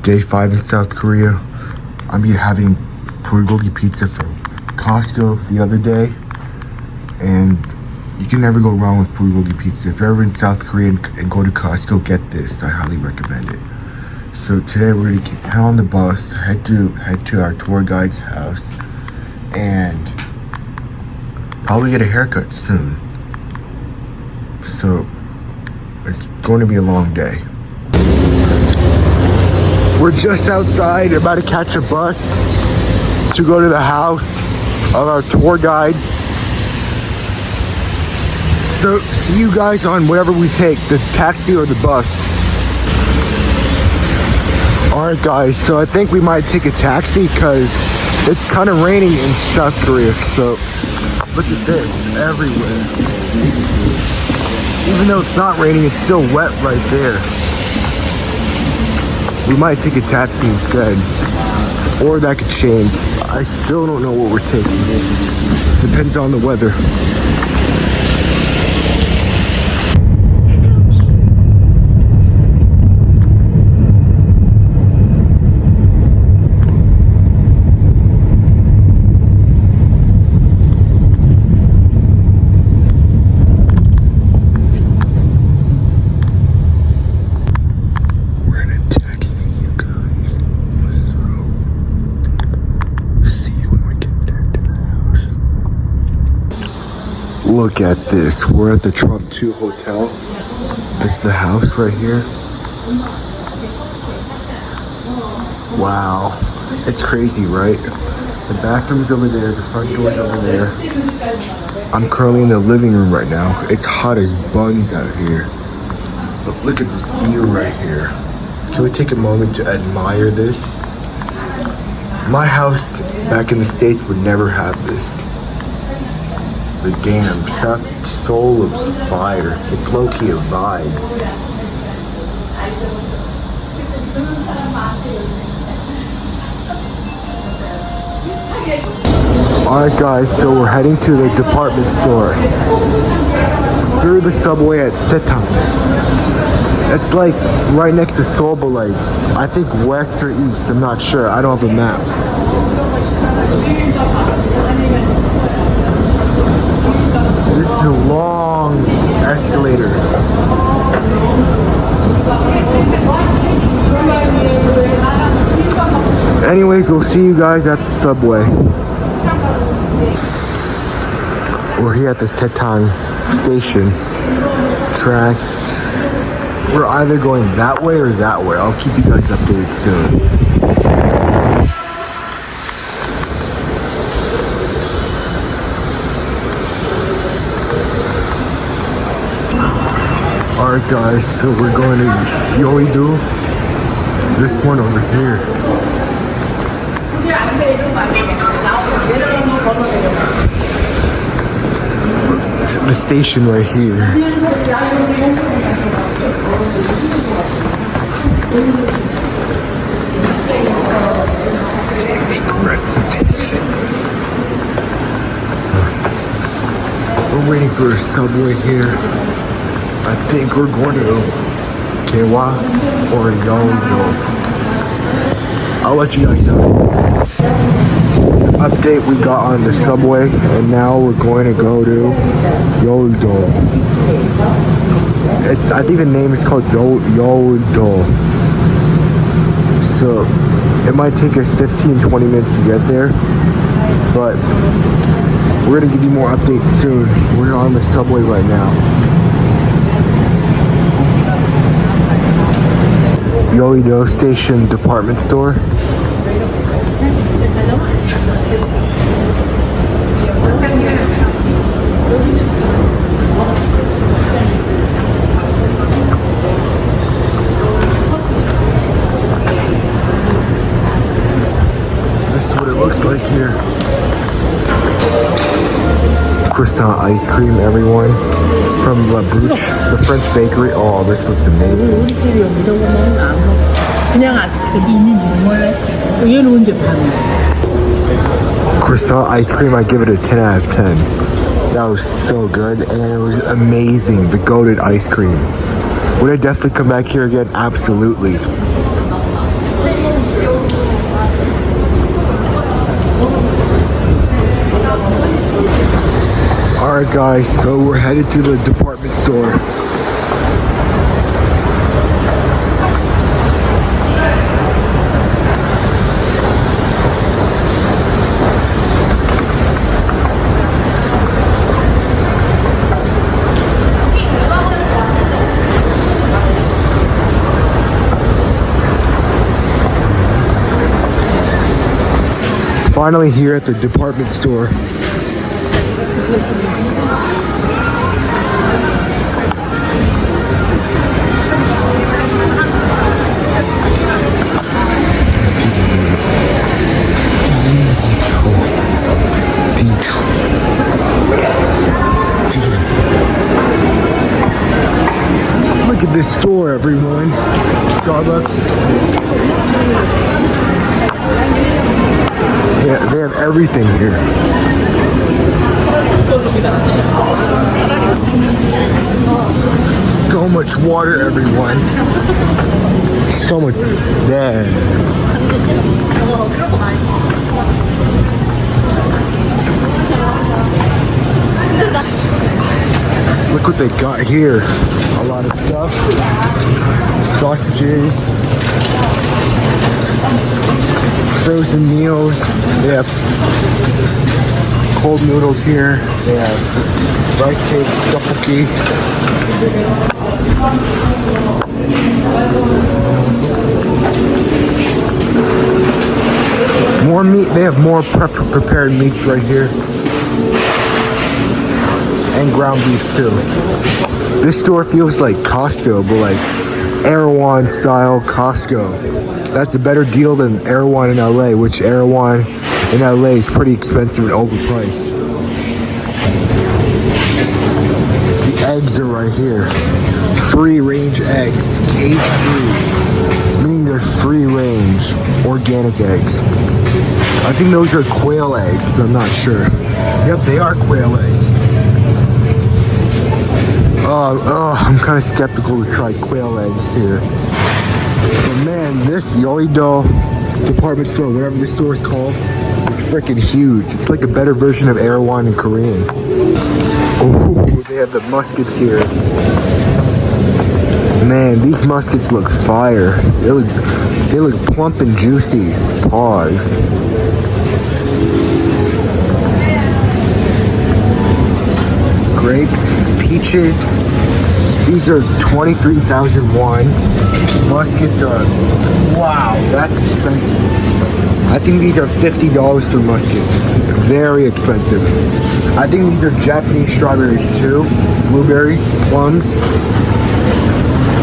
Day 5 in South Korea. I'm having bulgogi pizza from Costco the other day, and you can never go wrong with bulgogi pizza. If you're ever in South Korea and go to Costco, get this. I highly recommend it. So today we're gonna get down on the bus, head to our tour guide's house, and probably get a haircut soon. So it's going to be a long day. We're just outside, about to catch a bus to go to the house of our tour guide. So see you guys on whatever we take, the taxi or the bus. Alright guys, so I think we might take a taxi because it's kind of raining in South Korea. So look at this, everywhere. Even though it's not raining, it's still wet right there. We might take a taxi instead, or that could change. I still don't know what we're taking. Depends on the weather. Look at this. We're at the Trump 2 Hotel. It's the house right here. Wow. It's crazy, right? The bathroom's over there. The front door's over there. I'm currently in the living room right now. It's hot as buns out here. But look at this view right here. Can we take a moment to admire this? My house back in the States would never have this. The damn Seoul of fire. It's low-key a vibe. Alright guys, so we're heading to the department store. Through the subway at Setang. It's like right next to Seoul, but like, I think west or east, I'm not sure. I don't have a map. This is a long escalator. Anyways, we'll see you guys at the subway. We're here at the Setang station track. We're either going that way or that way. I'll keep you guys updated soon. Alright guys, so we're going to Yeouido. This one over here. The station right here. We're waiting for a subway here. I think we're going to Gaewa or Yeouido. I'll let you guys know. The update we got on the subway, and now we're going to go to Yeouido. I think the name is called Yeouido. So it might take us 15-20 minutes to get there, but we're going to give you more updates soon. We're on the subway right now. Yeouido Station department store. This is what it looks like here. Croissant ice cream, everyone. From La Bruche, the French bakery. Oh, this looks amazing. 그냥 아이스크림이 있는지는 몰랐어요. 얘는 언제 파는 Croissant ice cream, I give it a 10 out of 10. That was so good, and it was amazing. The goated ice cream. Would I definitely come back here again? Absolutely. Alright guys, so we're headed to the department store. Finally here at the department store. Look at this store, everyone. Starbucks. Yeah, they have everything here. So much water, everyone. So much. Yeah. Look what they got here. A lot of stuff. Sausages. Frozen meals. They have cold noodles here. They have rice cake, tteokbokki. More meat. They have more prepared meats right here. And ground beef too. This store feels like Costco, but like Erewhon style Costco. That's a better deal than Erewhon in LA, which Erewhon in LA is pretty expensive and overpriced. The eggs are right here. Free range eggs, cage free, meaning they're free range organic eggs. I think those are quail eggs, I'm not sure. Yep, they are quail eggs. I'm kind of skeptical to try quail eggs here. But man, this Yoido department store, whatever this store is called, is freaking huge. It's like a better version of Erewhon in Korean. Oh, they have the muskets here. Man, these muskets look fire. They look plump and juicy. Pause. Grapes, peaches. These are 23,001. Muskets are, wow, that's expensive. I think these are $50 for muskets. Very expensive. I think these are Japanese strawberries too. Blueberries, plums.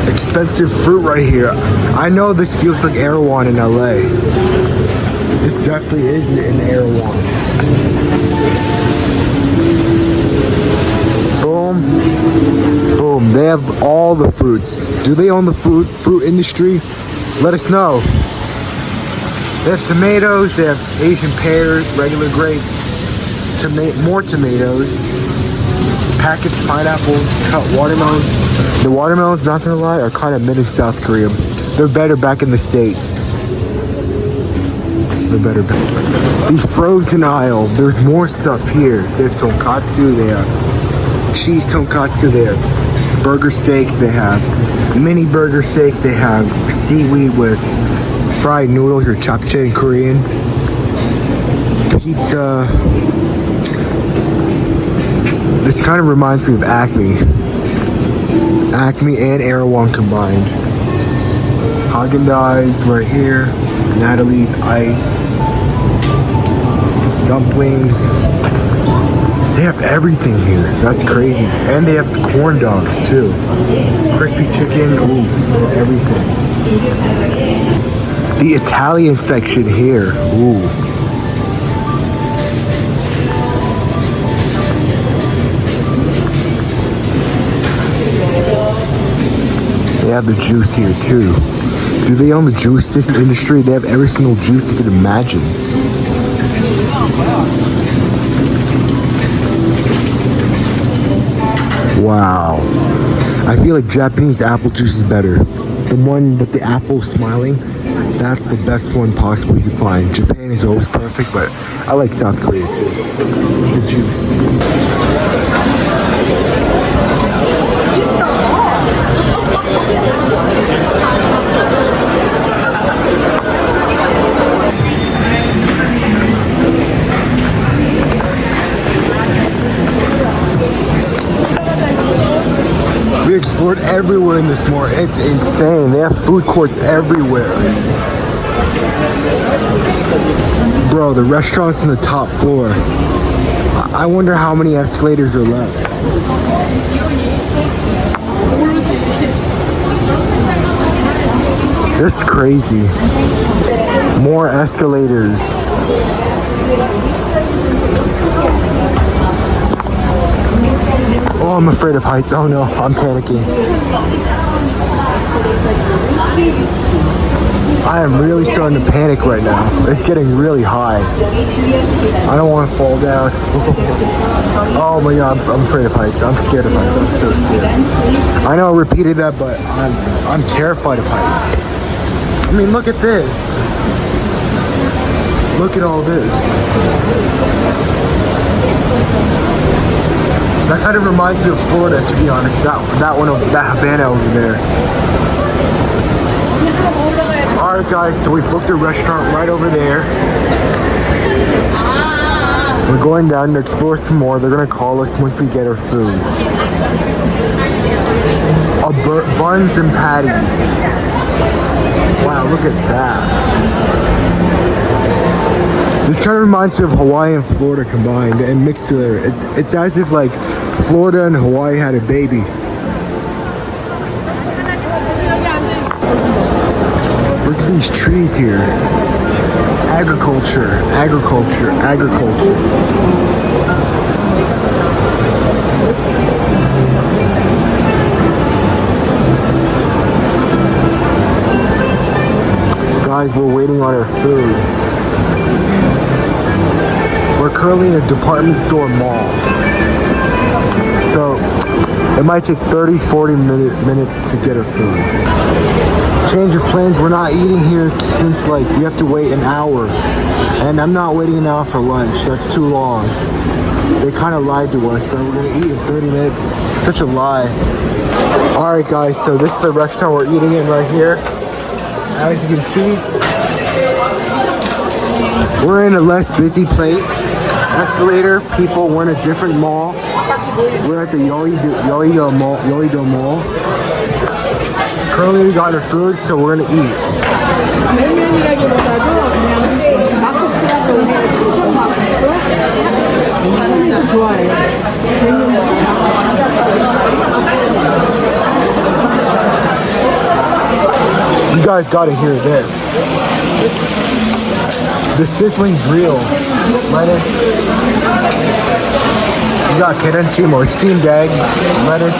Expensive fruit right here. I know this feels like Erewhon in LA. This definitely is in Erewhon. Boom. They have all the fruits. Do they own the fruit industry? Let us know. They have tomatoes. They have Asian pears, regular grapes, more tomatoes, packaged pineapples, cut watermelons. The watermelons, not gonna lie, are kind of mid in South Korea. They're better back in the States. They're better back. The frozen aisle. There's more stuff here. There's tonkatsu. They have cheese tonkatsu. They have burger steaks. They have mini burger steaks. They have seaweed with fried noodles or japchae in Korean. Pizza. This kind of reminds me of Acme. Acme and Erewhon combined. Haagen-Dazs right here. Natalie's Ice. Dumplings. They have everything here. That's crazy. And they have the corn dogs too. Crispy chicken. Ooh, everything. The Italian section here. Ooh. They have the juice here too. Do they own the juice industry? They have every single juice you could imagine. Wow. I feel like Japanese apple juice is better. The one with the apple smiling. That's the best one possible you can find. Japan is always perfect, but I like South Korea too. The juice. We explored everywhere in this mall. It's insane. They have food courts everywhere. Bro, the restaurant's on the top floor. I wonder how many escalators are left. This is crazy. More escalators. Oh, I'm afraid of heights. Oh no, I'm panicking. I am really starting to panic right now. It's getting really high. I don't want to fall down. Oh my god, I'm afraid of heights. I'm scared of heights. I'm so scared. I know I repeated that, but I'm terrified of heights. I mean, look at this. Look at all this. That kind of reminds me of Florida, to be honest. That Havana over there. Alright guys, so we booked a restaurant right over there. We're going down to explore some more. They're gonna call us once we get our food. Buns and patties. Wow, look at that. This kind of reminds me of Hawaii and Florida combined and mixed together. It's as if like Florida and Hawaii had a baby. Look at these trees here. Agriculture, agriculture, agriculture. Guys, we're waiting on our food. We're currently in a department store mall. So it might take 30-40 minutes to get our food. Change of plans, we're not eating here since like we have to wait an hour. And I'm not waiting an hour for lunch, that's too long. They kind of lied to us, but we're gonna eat in 30 minutes. Such a lie. Alright guys, so this is the restaurant we're eating in right here. As you can see, we're in a less busy place. Escalator, people, we're in a different mall. We're at the Yoido Mall. Currently we got our food, so we're gonna eat. You guys gotta hear this. The sizzling grill. Lettuce. You got kerenchim or steamed egg, lettuce.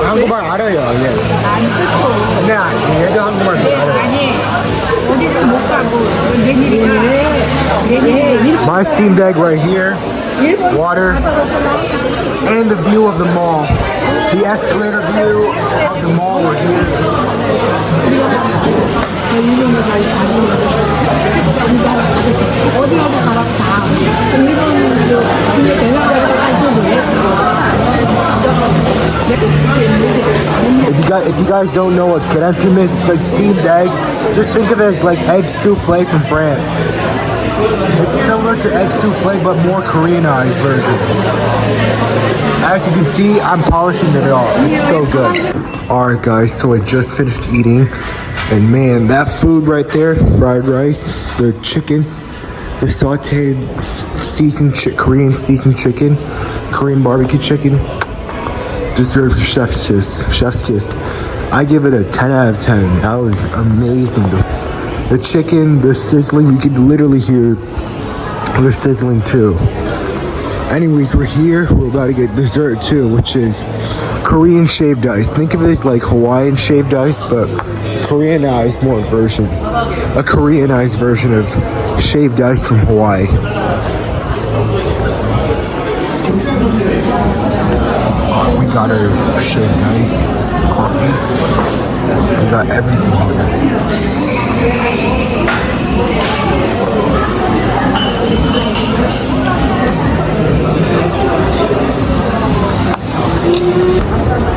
한국말 알아요. 예. 네, 얘도 한국말 알아요. My steamed egg right here, water, and the view of the mall. The escalator view of the mall was If you guys don't know what kerenchim is, it's like steamed egg. Just think of it as like egg souffle from France. It's similar to egg souffle, but more Koreanized version. As you can see, I'm polishing it off. It's so good. Alright guys, so I just finished eating. And man, that food right there, fried rice, the chicken, the sauteed seasoned Korean seasoned chicken, Korean barbecue chicken, deserves chef's kiss. I give it a 10 out of 10. That was amazing. The chicken, the sizzling, you could literally hear the sizzling too. Anyways, we're here. We're about to get dessert too, which is Korean shaved ice. Think of it like Hawaiian shaved ice, but Koreanized more version. A Koreanized version of shaved ice from Hawaii. We got our shaved ice, coffee. We got everything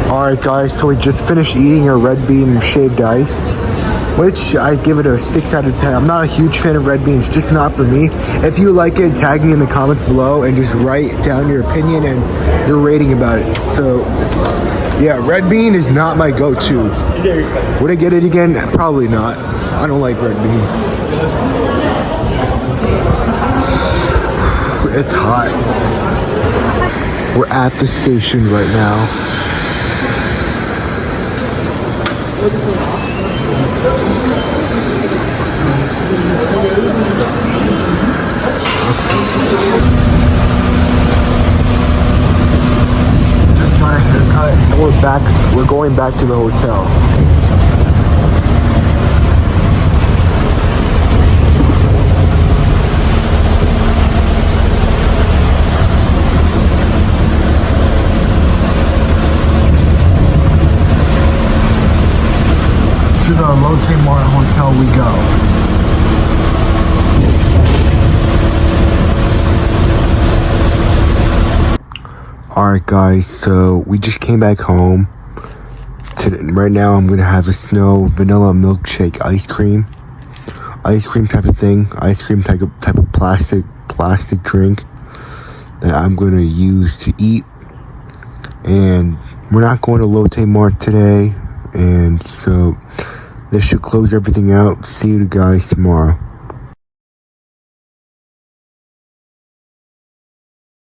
Alright guys, so we just finished eating our red bean shaved ice, which I give it a 6 out of 10. I'm not a huge fan of red beans, just not for me. If you like it, tag me in the comments below and just write down your opinion and your rating about it. So yeah, red bean is not my go-to. Would I get it again? Probably not. I don't like red bean. It's hot. We're at the station right now. Just got a haircut and we're going back to the hotel. To the Lotte Mart Hotel we go. Alright guys, so we just came back home. Right now I'm gonna have a snow vanilla milkshake ice cream type of thing, ice cream type of plastic drink that I'm gonna use to eat. And we're not going to Lotte Mart today, and so this should close everything out. See you guys tomorrow.